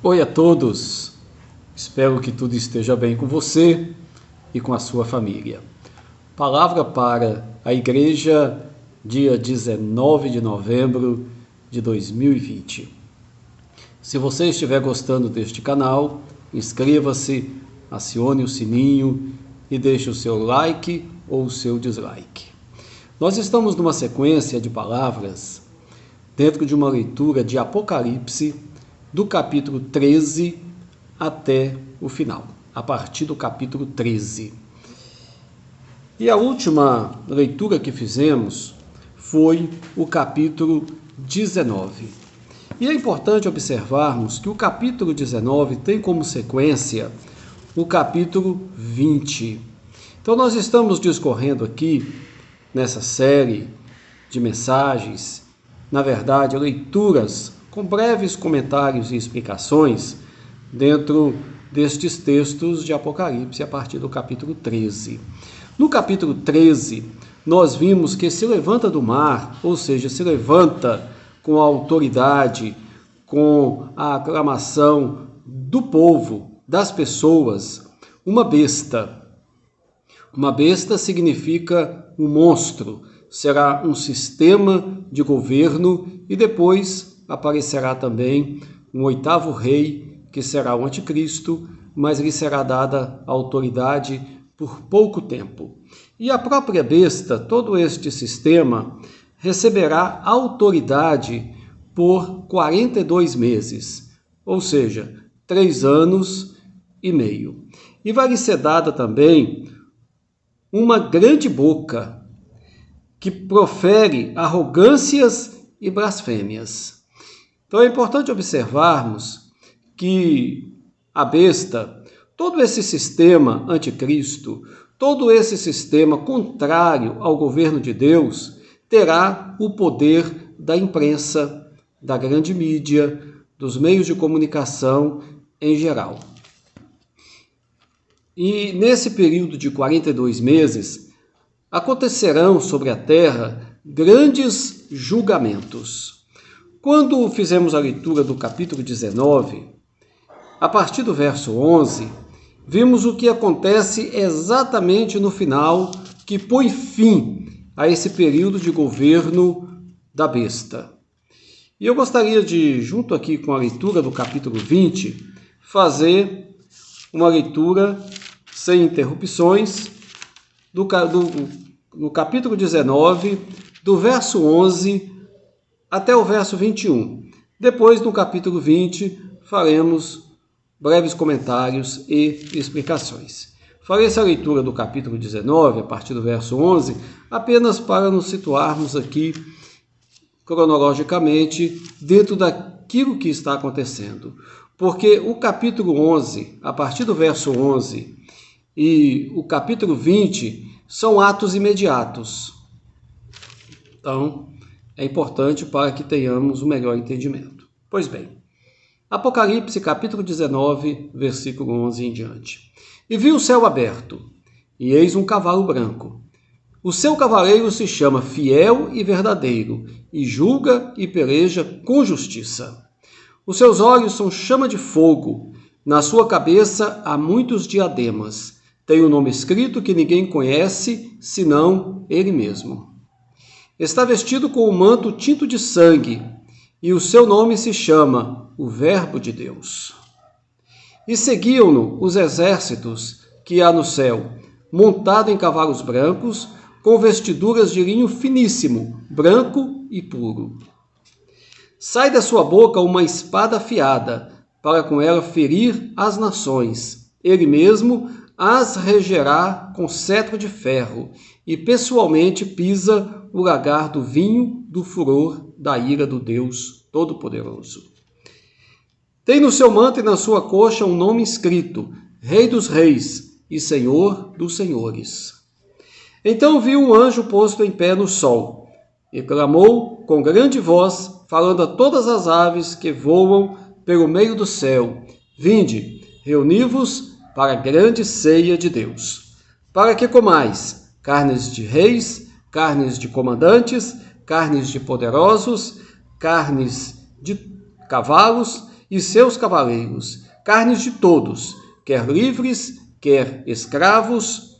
Oi a todos, espero que tudo esteja bem com você e com a sua família. Palavra para a igreja, dia 19 de novembro de 2020. Se você estiver gostando deste canal, inscreva-se, acione o sininho e deixe o seu like ou o seu dislike. Nós estamos numa sequência de palavras dentro de uma leitura de Apocalipse, do capítulo 13 até o final, a partir do capítulo 13. E a última leitura que fizemos foi o capítulo 19. E é importante observarmos que o capítulo 19 tem como sequência o capítulo 20. Então nós estamos discorrendo aqui, nessa série de mensagens, na verdade, leituras com breves comentários e explicações dentro destes textos de Apocalipse a partir do capítulo 13. No capítulo 13, nós vimos que se levanta do mar, ou seja, se levanta com a autoridade, com a aclamação do povo, das pessoas, uma besta. Uma besta significa um monstro, será um sistema de governo e depois aparecerá também um oitavo rei, que será o anticristo, mas lhe será dada autoridade por pouco tempo. E a própria besta, todo este sistema, receberá autoridade por 42 meses, ou seja, 3 anos e meio. E vai lhe ser dada também uma grande boca, que profere arrogâncias e blasfêmias. Então é importante observarmos que a besta, todo esse sistema anticristo, todo esse sistema contrário ao governo de Deus, terá o poder da imprensa, da grande mídia, dos meios de comunicação em geral. E nesse período de 42 meses, acontecerão sobre a terra grandes julgamentos. Quando fizemos a leitura do capítulo 19, a partir do verso 11, vimos o que acontece exatamente no final, que põe fim a esse período de governo da besta. E eu gostaria de, junto aqui com a leitura do capítulo 20, fazer uma leitura sem interrupções no capítulo 19, do verso 11 até o verso 21. Depois, no capítulo 20, faremos breves comentários e explicações. Farei essa leitura do capítulo 19, a partir do verso 11, apenas para nos situarmos aqui cronologicamente dentro daquilo que está acontecendo. Porque o capítulo 11, a partir do verso 11, e o capítulo 20 são atos imediatos. Então, é importante para que tenhamos o melhor entendimento. Pois bem, Apocalipse capítulo 19, versículo 11 em diante. E vi o céu aberto, e eis um cavalo branco. O seu cavaleiro se chama Fiel e Verdadeiro, e julga e peleja com justiça. Os seus olhos são chama de fogo, na sua cabeça há muitos diademas. Tem um nome escrito que ninguém conhece, senão ele mesmo. Está vestido com um manto tinto de sangue, e o seu nome se chama o Verbo de Deus. E seguiam-no os exércitos que há no céu, montado em cavalos brancos, com vestiduras de linho finíssimo, branco e puro. Sai da sua boca uma espada afiada, para com ela ferir as nações. Ele mesmo as regerá com cetro de ferro, e pessoalmente pisa o lagar do vinho do furor da ira do Deus Todo-Poderoso. Tem no seu manto e na sua coxa um nome escrito, Rei dos Reis e Senhor dos Senhores. Então vi um anjo posto em pé no sol, e clamou com grande voz, falando a todas as aves que voam pelo meio do céu, vinde, reuni-vos para a grande ceia de Deus, para que comais carnes de reis, carnes de comandantes, carnes de poderosos, carnes de cavalos e seus cavaleiros, carnes de todos, quer livres, quer escravos,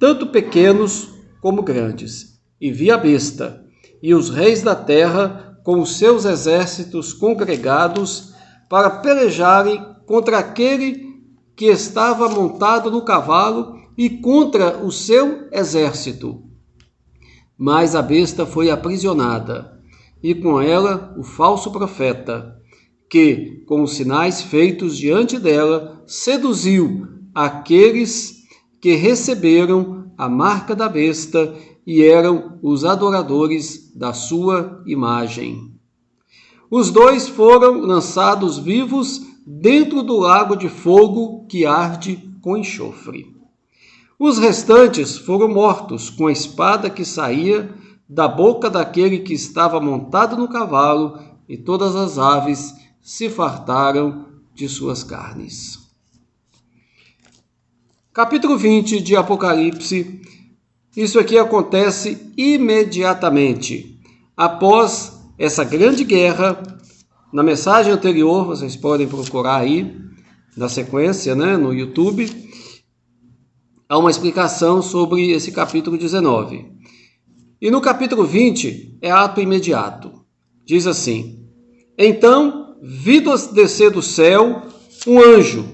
tanto pequenos como grandes. E vi a besta, e os reis da terra, com os seus exércitos congregados, para pelejarem contra aquele que estava montado no cavalo e contra o seu exército. Mas a besta foi aprisionada, e com ela o falso profeta, que, com os sinais feitos diante dela, seduziu aqueles que receberam a marca da besta e eram os adoradores da sua imagem. Os dois foram lançados vivos dentro do lago de fogo que arde com enxofre. Os restantes foram mortos com a espada que saía da boca daquele que estava montado no cavalo, e todas as aves se fartaram de suas carnes. Capítulo 20 de Apocalipse. Isso aqui acontece imediatamente após essa grande guerra. Na mensagem anterior, vocês podem procurar aí, na sequência, no YouTube, há uma explicação sobre esse capítulo 19. E no capítulo 20 é ato imediato. Diz assim: Então vi descer do céu um anjo,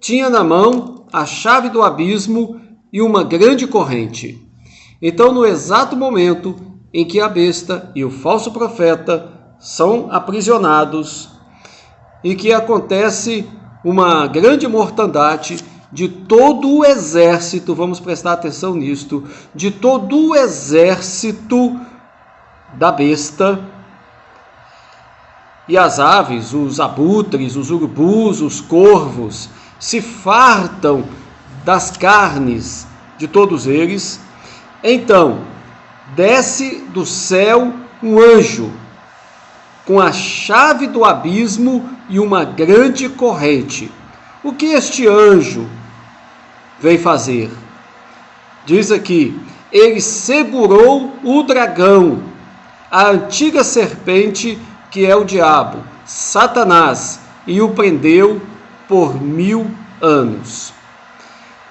tinha na mão a chave do abismo e uma grande corrente. Então, no exato momento em que a besta e o falso profeta são aprisionados e que acontece uma grande mortandade de todo o exército, vamos prestar atenção nisto, de todo o exército da besta, e as aves, os abutres, os urubus, os corvos, se fartam das carnes de todos eles. Então, desce do céu um anjo, com a chave do abismo e uma grande corrente. O que este anjo veio fazer? Diz aqui: ele segurou o dragão, a antiga serpente, que é o diabo, Satanás, e o prendeu por 1000 anos.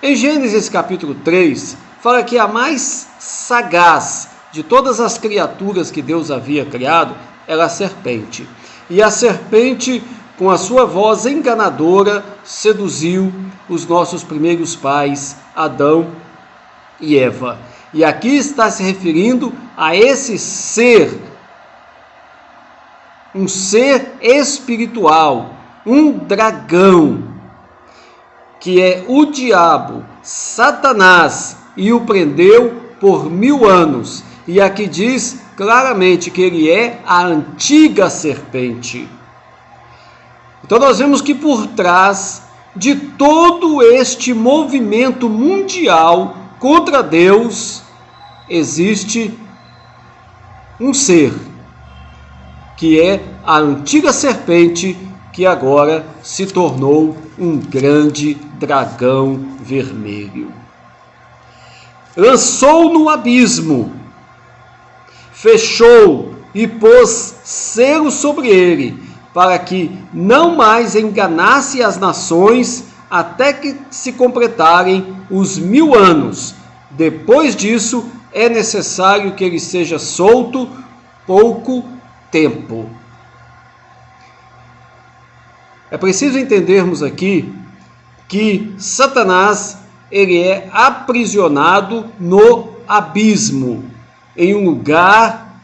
Em Gênesis capítulo 3, fala que a mais sagaz de todas as criaturas que Deus havia criado era a serpente. E a serpente, com a sua voz enganadora, seduziu os nossos primeiros pais, Adão e Eva. E aqui está se referindo a esse ser, um ser espiritual, um dragão, que é o diabo, Satanás, e o prendeu por 1000 anos. E aqui diz claramente que ele é a antiga serpente. Então nós vemos que por trás de todo este movimento mundial contra Deus, existe um ser, que é a antiga serpente, que agora se tornou um grande dragão vermelho. Lançou no abismo, fechou e pôs selo sobre ele, para que não mais enganasse as nações, até que se completarem os 1000 anos. Depois disso, é necessário que ele seja solto pouco tempo. É preciso entendermos aqui que Satanás, ele é aprisionado no abismo, em um lugar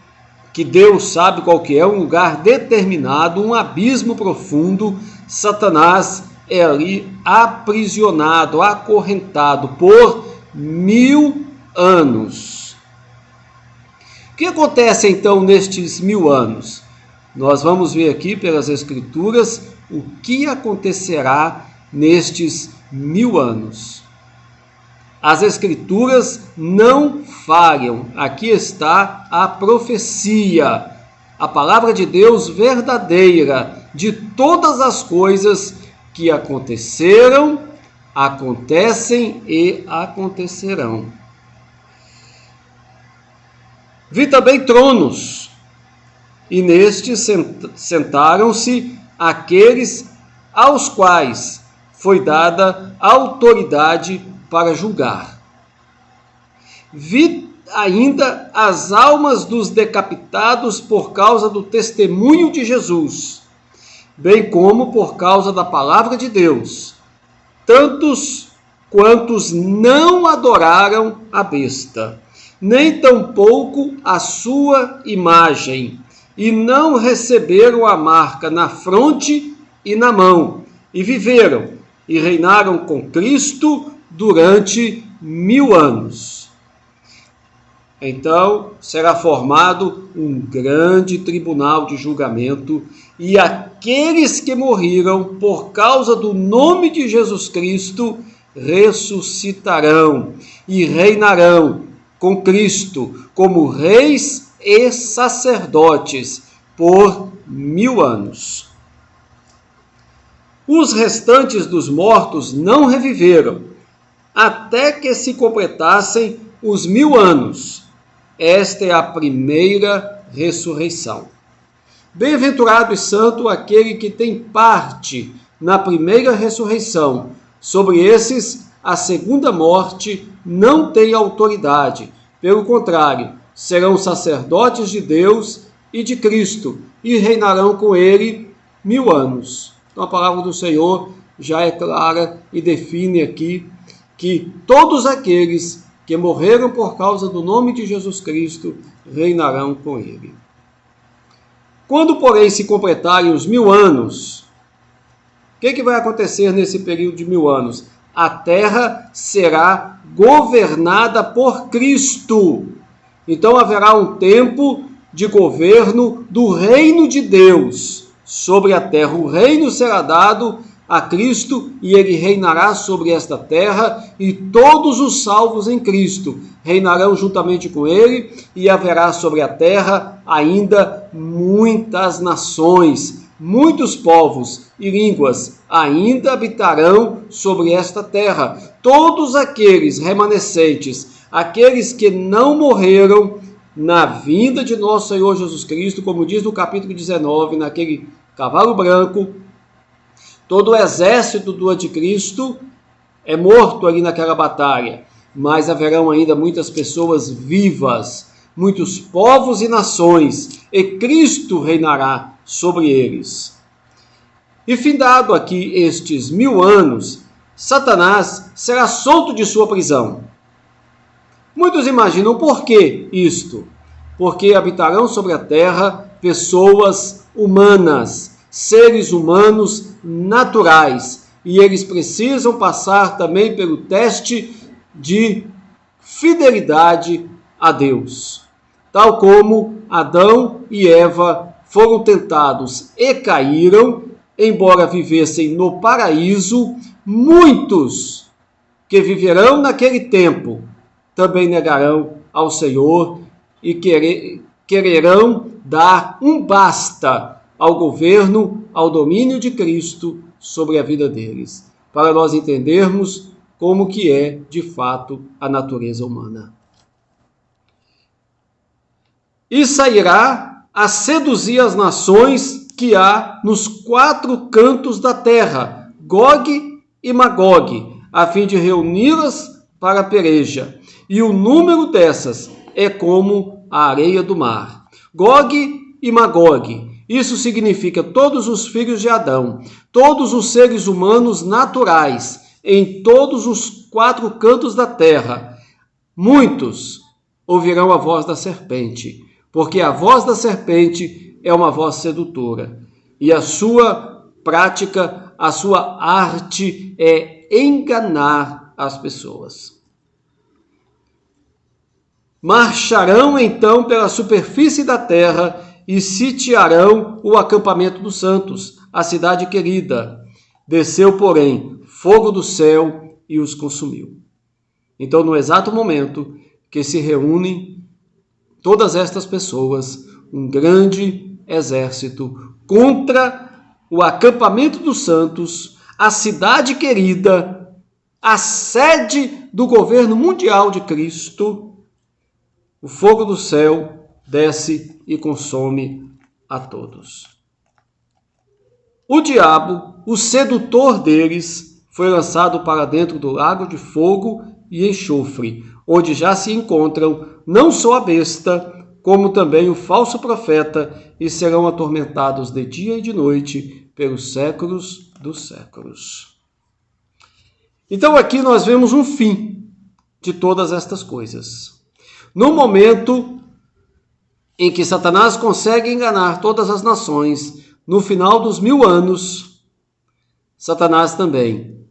que Deus sabe qual que é, um lugar determinado, um abismo profundo. Satanás é ali aprisionado, acorrentado por 1000 anos. O que acontece então nestes 1000 anos? Nós vamos ver aqui pelas Escrituras o que acontecerá nestes 1000 anos. As Escrituras não falham. Aqui está a profecia, a palavra de Deus verdadeira de todas as coisas que aconteceram, acontecem e acontecerão. Vi também tronos, e nestes sentaram-se aqueles aos quais foi dada autoridade para julgar. Vi ainda as almas dos decapitados por causa do testemunho de Jesus, bem como por causa da palavra de Deus, tantos quantos não adoraram a besta, nem tampouco a sua imagem, e não receberam a marca na fronte e na mão, e viveram e reinaram com Cristo durante 1000 anos. Então será formado um grande tribunal de julgamento, e aqueles que morreram por causa do nome de Jesus Cristo ressuscitarão e reinarão com Cristo como reis e sacerdotes por 1000 anos. Os restantes dos mortos não reviveram, até que se completassem os 1000 anos. Esta é a primeira ressurreição. Bem-aventurado e santo aquele que tem parte na primeira ressurreição. Sobre esses, a segunda morte não tem autoridade. Pelo contrário, serão sacerdotes de Deus e de Cristo, e reinarão com ele 1000 anos. Então a palavra do Senhor já é clara e define aqui que todos aqueles que morreram por causa do nome de Jesus Cristo reinarão com ele. Quando, porém, se completarem os 1000 anos, o que vai acontecer nesse período de 1000 anos? A terra será governada por Cristo. Então haverá um tempo de governo do reino de Deus sobre a terra. O reino será dado a Cristo e ele reinará sobre esta terra, e todos os salvos em Cristo reinarão juntamente com ele, e haverá sobre a terra ainda muitas nações, muitos povos e línguas ainda habitarão sobre esta terra. Todos aqueles remanescentes, aqueles que não morreram na vinda de nosso Senhor Jesus Cristo, como diz no capítulo 19, naquele cavalo branco, todo o exército do anticristo é morto ali naquela batalha, mas haverão ainda muitas pessoas vivas, muitos povos e nações, e Cristo reinará sobre eles. E findado aqui estes 1000 anos, Satanás será solto de sua prisão. Muitos imaginam por que isto? Porque habitarão sobre a terra pessoas humanas, seres humanos naturais, e eles precisam passar também pelo teste de fidelidade a Deus. Tal como Adão e Eva foram tentados e caíram, embora vivessem no paraíso, muitos que viverão naquele tempo também negarão ao Senhor e quererão dar um basta ao governo, ao domínio de Cristo sobre a vida deles, para nós entendermos como que é, de fato, a natureza humana. E sairá a seduzir as nações que há nos 4 cantos da terra, Gog e Magog, a fim de reuni-las para a peleja. E o número dessas é como a areia do mar. Gog e Magog, isso significa todos os filhos de Adão, todos os seres humanos naturais, em todos os 4 cantos da terra. Muitos ouvirão a voz da serpente, porque a voz da serpente é uma voz sedutora, e a sua prática, a sua arte é enganar as pessoas. Marcharão então pela superfície da terra e sitiarão o acampamento dos santos, a cidade querida. Desceu, porém, fogo do céu e os consumiu. Então, no exato momento que se reúnem todas estas pessoas, um grande exército contra o acampamento dos santos, a cidade querida, a sede do governo mundial de Cristo, o fogo do céu desce e consome a todos. O diabo, o sedutor deles, foi lançado para dentro do lago de fogo e enxofre, onde já se encontram não só a besta, como também o falso profeta, e serão atormentados de dia e de noite pelos séculos dos séculos. Então aqui nós vemos um fim de todas estas coisas. No momento em que Satanás consegue enganar todas as nações, no final dos 1000 anos, Satanás também,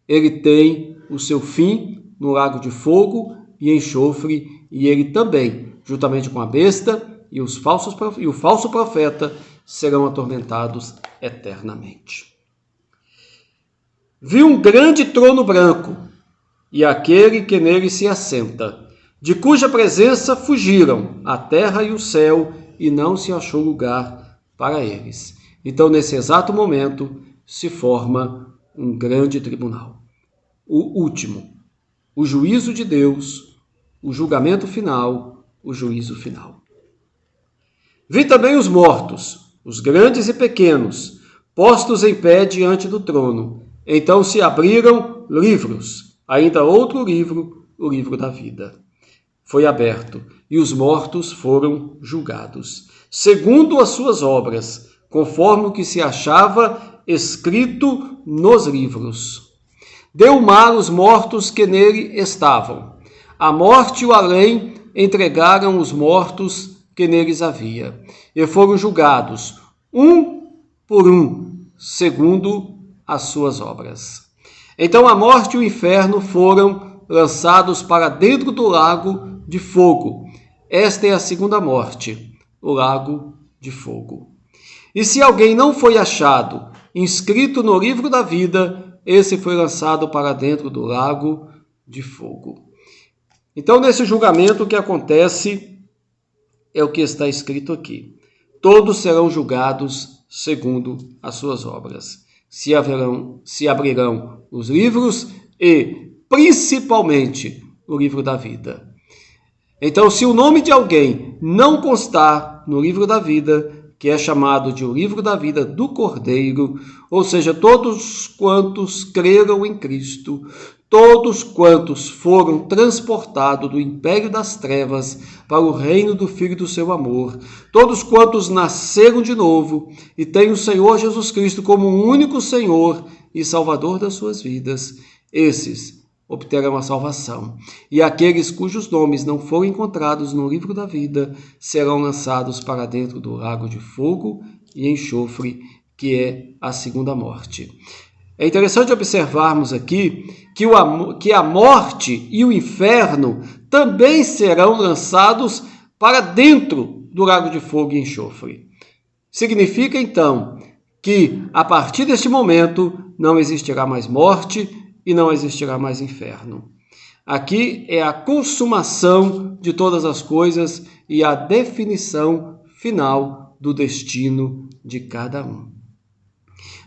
ele tem o seu fim no lago de fogo e enxofre, e ele também, juntamente com a besta e o falso profeta, serão atormentados eternamente. Vi um grande trono branco, e aquele que nele se assenta, de cuja presença fugiram a terra e o céu, e não se achou lugar para eles. Então, nesse exato momento, se forma um grande tribunal. O último, o juízo de Deus, o julgamento final, o juízo final. Vi também os mortos, os grandes e pequenos, postos em pé diante do trono. Então se abriram livros, ainda outro livro, o livro da vida. Foi aberto, e os mortos foram julgados, segundo as suas obras, conforme o que se achava escrito nos livros. Deu o mar os mortos que nele estavam. A morte e o além entregaram os mortos que neles havia, e foram julgados, um por um, segundo as suas obras. Então a morte e o inferno foram lançados para dentro do lago de fogo. Esta é a segunda morte, o lago de fogo. E se alguém não foi achado inscrito no livro da vida, esse foi lançado para dentro do lago de fogo. Então, nesse julgamento, o que acontece é o que está escrito aqui. Todos serão julgados segundo as suas obras. Se abrirão os livros e, principalmente, o livro da vida. Então, se o nome de alguém não constar no livro da vida, que é chamado de o livro da vida do Cordeiro, ou seja, todos quantos creram em Cristo, todos quantos foram transportados do império das trevas para o reino do Filho do seu amor, todos quantos nasceram de novo e têm o Senhor Jesus Cristo como o único Senhor e Salvador das suas vidas, esses obterão a salvação. E aqueles cujos nomes não foram encontrados no livro da vida serão lançados para dentro do lago de fogo e enxofre, que é a segunda morte. É interessante observarmos aqui que a morte e o inferno também serão lançados para dentro do lago de fogo e enxofre. Significa, então, que a partir deste momento não existirá mais morte e não existirá mais inferno. Aqui é a consumação de todas as coisas e a definição final do destino de cada um.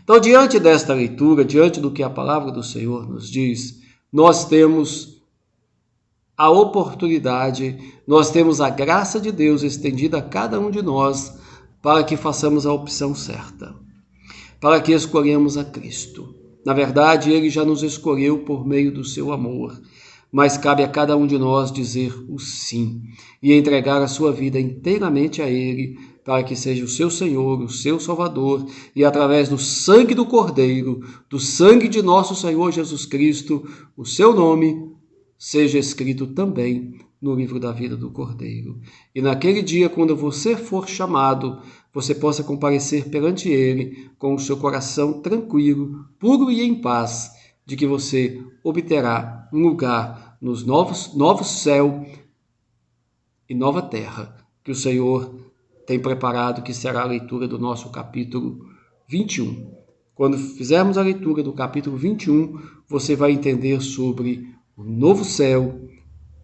Então, diante desta leitura, diante do que a palavra do Senhor nos diz, nós temos a oportunidade, nós temos a graça de Deus estendida a cada um de nós para que façamos a opção certa, para que escolhemos a Cristo. Na verdade, Ele já nos escolheu por meio do seu amor, mas cabe a cada um de nós dizer o sim e entregar a sua vida inteiramente a Ele, para que seja o seu Senhor, o seu Salvador, e através do sangue do Cordeiro, do sangue de nosso Senhor Jesus Cristo, o seu nome seja escrito também no livro da vida do Cordeiro. E naquele dia, quando você for chamado, você possa comparecer perante Ele com o seu coração tranquilo, puro e em paz, de que você obterá um lugar nos novos céu e nova terra que o Senhor tem preparado, que será a leitura do nosso capítulo 21. Quando fizermos a leitura do capítulo 21, você vai entender sobre o novo céu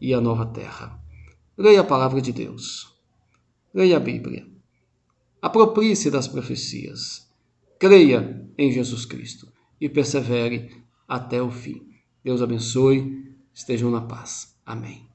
e a nova terra. Leia a palavra de Deus. Leia a Bíblia. Aproprie-se das profecias. Creia em Jesus Cristo e persevere até o fim. Deus abençoe. Estejam na paz. Amém.